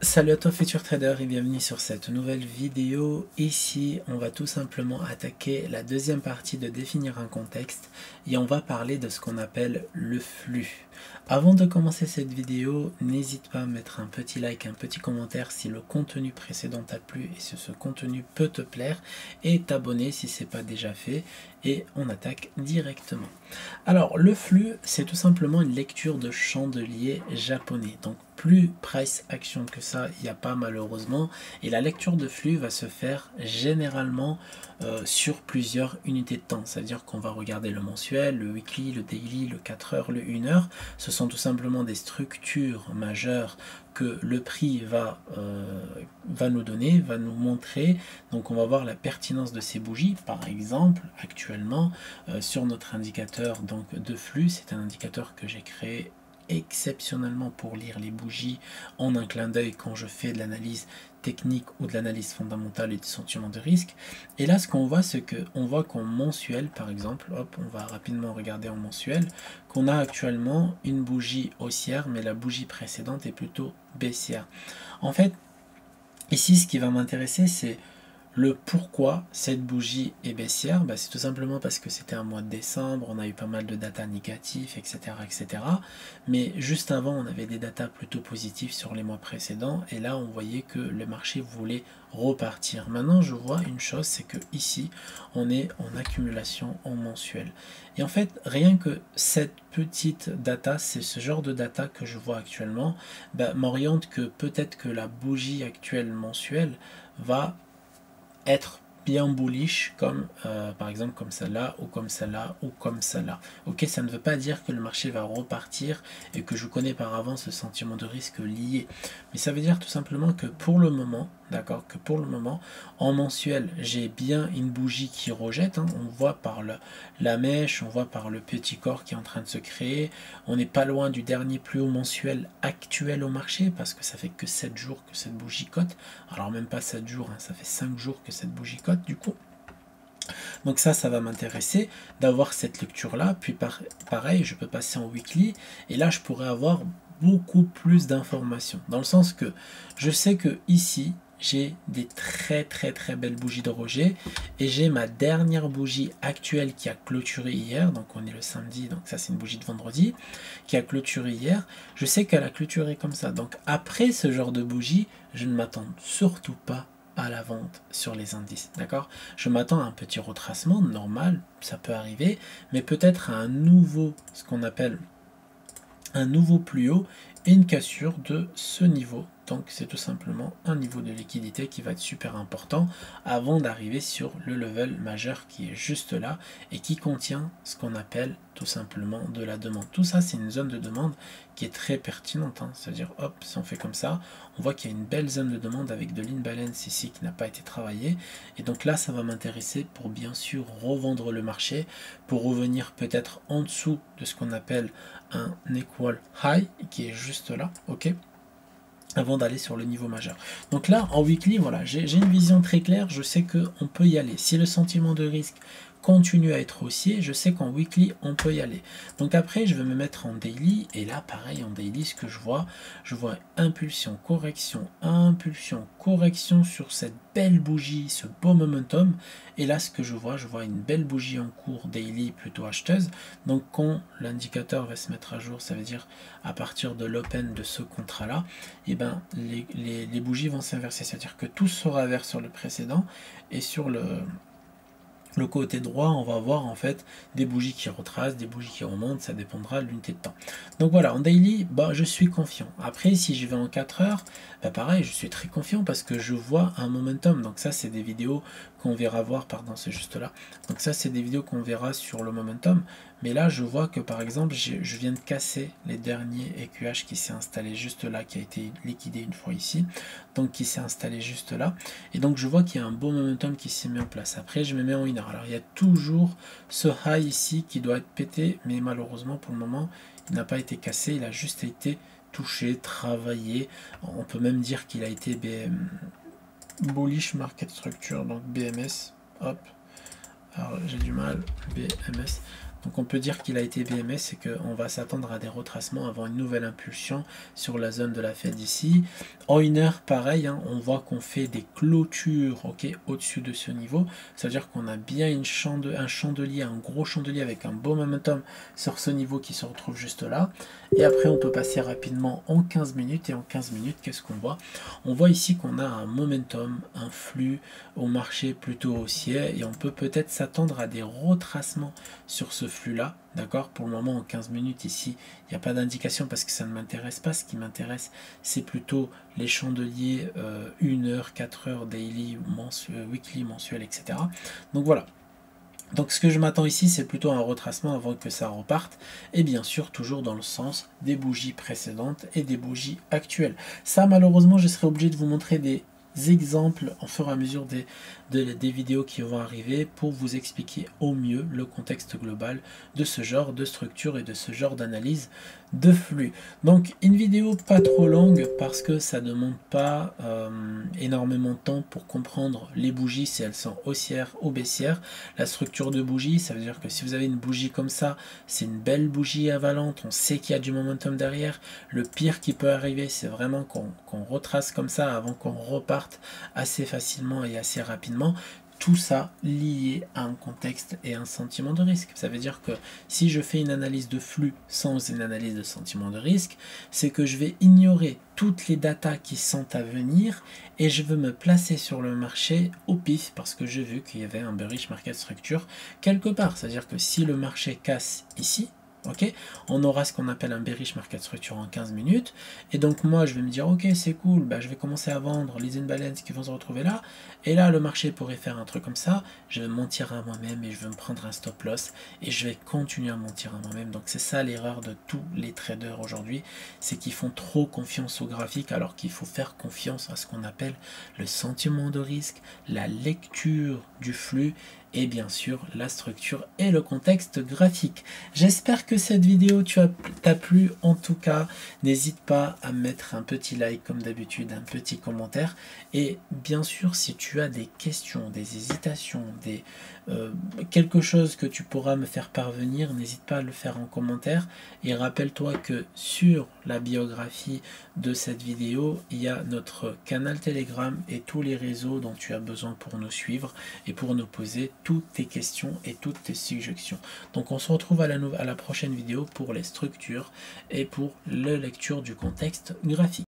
Salut à toi futur trader et bienvenue sur cette nouvelle vidéo. Ici on va tout simplement attaquer la deuxième partie de définir un contexte et on va parler de ce qu'on appelle le flux. Avant de commencer cette vidéo, n'hésite pas à mettre un petit like, un petit commentaire si le contenu précédent t'a plu et si ce contenu peut te plaire et t'abonner si ce n'est pas déjà fait et on attaque directement. Alors le flux c'est tout simplement une lecture de chandelier japonais, donc plus price action que ça il n'y a pas malheureusement, et la lecture de flux va se faire généralement sur plusieurs unités de temps, c'est à dire qu'on va regarder le mensuel, le weekly, le daily, le 4 heures, le 1 heure. Ce sont tout simplement des structures majeures que le prix va nous donner, va nous montrer. Donc on va voir la pertinence de ces bougies. Par exemple, actuellement, sur notre indicateur donc, de flux, c'est un indicateur que j'ai créé exceptionnellement pour lire les bougies en un clin d'œil quand je fais de l'analyse technique ou de l'analyse fondamentale et du sentiment de risque. Et là, ce qu'on voit, c'est qu'on voit qu'en mensuel, par exemple, hop, on va rapidement regarder en mensuel, qu'on a actuellement une bougie haussière, mais la bougie précédente est plutôt baissière. En fait, ici, ce qui va m'intéresser, c'est le pourquoi cette bougie est baissière. C'est tout simplement parce que c'était un mois de décembre, on a eu pas mal de data négatifs, etc., etc. Mais juste avant, on avait des data plutôt positifs sur les mois précédents, et là, on voyait que le marché voulait repartir. Maintenant, je vois une chose, c'est que ici, on est en accumulation en mensuel. Et en fait, rien que cette petite data, c'est ce genre de data que je vois actuellement, m'oriente que peut-être que la bougie actuelle mensuelle va être bien bullish comme par exemple comme celle-là ou comme celle-là ou comme celle-là. Ok, ça ne veut pas dire que le marché va repartir et que je connais par avance ce sentiment de risque lié, mais ça veut dire tout simplement que pour le moment, d'accord, que pour le moment en mensuel j'ai bien une bougie qui rejette, hein, on voit par la mèche, on voit par le petit corps qui est en train de se créer, on n'est pas loin du dernier plus haut mensuel actuel au marché parce que ça fait que 7 jours que cette bougie cote, alors même pas 7 jours, hein, ça fait 5 jours que cette bougie cote du coup. Donc ça va m'intéresser d'avoir cette lecture là, puis pareil je peux passer en weekly et là je pourrais avoir beaucoup plus d'informations, dans le sens que je sais que ici j'ai des très belles bougies de rejet et j'ai ma dernière bougie actuelle qui a clôturé hier, donc on est le samedi, donc ça c'est une bougie de vendredi qui a clôturé hier. Je sais qu'elle a clôturé comme ça, donc après ce genre de bougie je ne m'attends surtout pas à la vente sur les indices, d'accord. Je m'attends à un petit retracement normal, ça peut arriver, mais peut-être à un nouveau, ce qu'on appelle un nouveau plus haut et une cassure de ce niveau. Donc c'est tout simplement un niveau de liquidité qui va être super important avant d'arriver sur le level majeur qui est juste là et qui contient ce qu'on appelle tout simplement de la demande. Tout ça c'est une zone de demande qui est très pertinente, hein. C'est-à-dire hop, si on fait comme ça, on voit qu'il y a une belle zone de demande avec de l'imbalance ici qui n'a pas été travaillée, et donc là ça va m'intéresser pour bien sûr revendre le marché, pour revenir peut-être en dessous de ce qu'on appelle un equal high qui est juste là, ok, avant d'aller sur le niveau majeur. Donc là en weekly, voilà, j'ai une vision très claire, je sais qu'on peut y aller. Si le sentiment de risque continue à être haussier, je sais qu'en weekly on peut y aller. Donc après je vais me mettre en daily, et là pareil en daily, ce que je vois impulsion, correction sur cette belle bougie, ce beau momentum, et là ce que je vois une belle bougie en cours daily plutôt acheteuse. Donc quand l'indicateur va se mettre à jour, ça veut dire à partir de l'open de ce contrat là, et ben les bougies vont s'inverser, c'est à dire que tout sera vert sur le précédent, et sur le côté droit, on va avoir en fait des bougies qui retracent, des bougies qui remontent, ça dépendra de l'unité de temps. Donc voilà, en daily, je suis confiant. Après, si je vais en 4 heures, pareil, je suis très confiant parce que je vois un momentum. Donc ça, c'est des vidéos qu'on verra voir, pardon, c'est juste là. Donc ça, c'est des vidéos qu'on verra sur le momentum. Mais là, je vois que par exemple, je viens de casser les derniers EQH qui s'est installé juste là, qui a été liquidé une fois ici. Donc qui s'est installé juste là. Et donc je vois qu'il y a un beau momentum qui s'est mis en place. Après, je me mets en 1 heure. Alors il y a toujours ce high ici qui doit être pété, mais malheureusement pour le moment, il n'a pas été cassé. Il a juste été touché, travaillé. On peut même dire qu'il a été bullish market structure, donc BMS. Hop. Alors j'ai du mal, BMS. Donc on peut dire qu'il a été BMS et qu'on va s'attendre à des retracements avant une nouvelle impulsion sur la zone de la Fed ici. En une heure, pareil, hein, on voit qu'on fait des clôtures, ok, au-dessus de ce niveau. C'est-à-dire qu'on a bien un chandelier, un gros chandelier avec un beau momentum sur ce niveau qui se retrouve juste là. Et après, on peut passer rapidement en 15 minutes. Et en 15 minutes, qu'est-ce qu'on voit? On voit ici qu'on a un momentum, un flux au marché plutôt haussier. Et on peut peut-être s'attendre à des retracements sur ce flux-là. D'accord? Pour le moment, en 15 minutes, ici, il n'y a pas d'indication parce que ça ne m'intéresse pas. Ce qui m'intéresse, c'est plutôt les chandeliers 1 heure, 4 heures, daily, weekly, mensuel, etc. Donc voilà. Donc ce que je m'attends ici, c'est plutôt un retracement avant que ça reparte, et bien sûr toujours dans le sens des bougies précédentes et des bougies actuelles. Ça, malheureusement, je serai obligé de vous montrer des exemples au fur et à mesure des vidéos qui vont arriver pour vous expliquer au mieux le contexte global de ce genre de structure et de ce genre d'analyse de flux. Donc une vidéo pas trop longue parce que ça demande pas énormément de temps pour comprendre les bougies, si elles sont haussières ou baissières. La structure de bougie, ça veut dire que si vous avez une bougie comme ça, c'est une belle bougie avalante, on sait qu'il y a du momentum derrière. Le pire qui peut arriver, c'est vraiment qu'on retrace comme ça avant qu'on reparte assez facilement et assez rapidement. Tout ça lié à un contexte et un sentiment de risque. Ça veut dire que si je fais une analyse de flux sans une analyse de sentiment de risque, c'est que je vais ignorer toutes les datas qui sont à venir et je veux me placer sur le marché au pif parce que j'ai vu qu'il y avait un bearish market structure quelque part. C'est-à-dire que si le marché casse ici, ok, on aura ce qu'on appelle un bearish market structure en 15 minutes, et donc moi je vais me dire ok, c'est cool, bah, je vais commencer à vendre les imbalances qui vont se retrouver là, et là le marché pourrait faire un truc comme ça, je vais mentir à moi-même et je vais me prendre un stop loss et je vais continuer à mentir à moi-même. Donc c'est ça l'erreur de tous les traders aujourd'hui, c'est qu'ils font trop confiance au graphique alors qu'il faut faire confiance à ce qu'on appelle le sentiment de risque, la lecture du flux et bien sûr la structure et le contexte graphique. J'espère que cette vidéo t'a plu. En tout cas, n'hésite pas à mettre un petit like comme d'habitude, un petit commentaire, et bien sûr si tu as des questions, des hésitations, quelque chose que tu pourras me faire parvenir, n'hésite pas à le faire en commentaire, et rappelle-toi que sur la biographie de cette vidéo, il y a notre canal Telegram et tous les réseaux dont tu as besoin pour nous suivre et pour nous poser toutes tes questions et toutes tes suggestions. Donc on se retrouve à la prochaine vidéo pour les structures et pour la lecture du contexte graphique.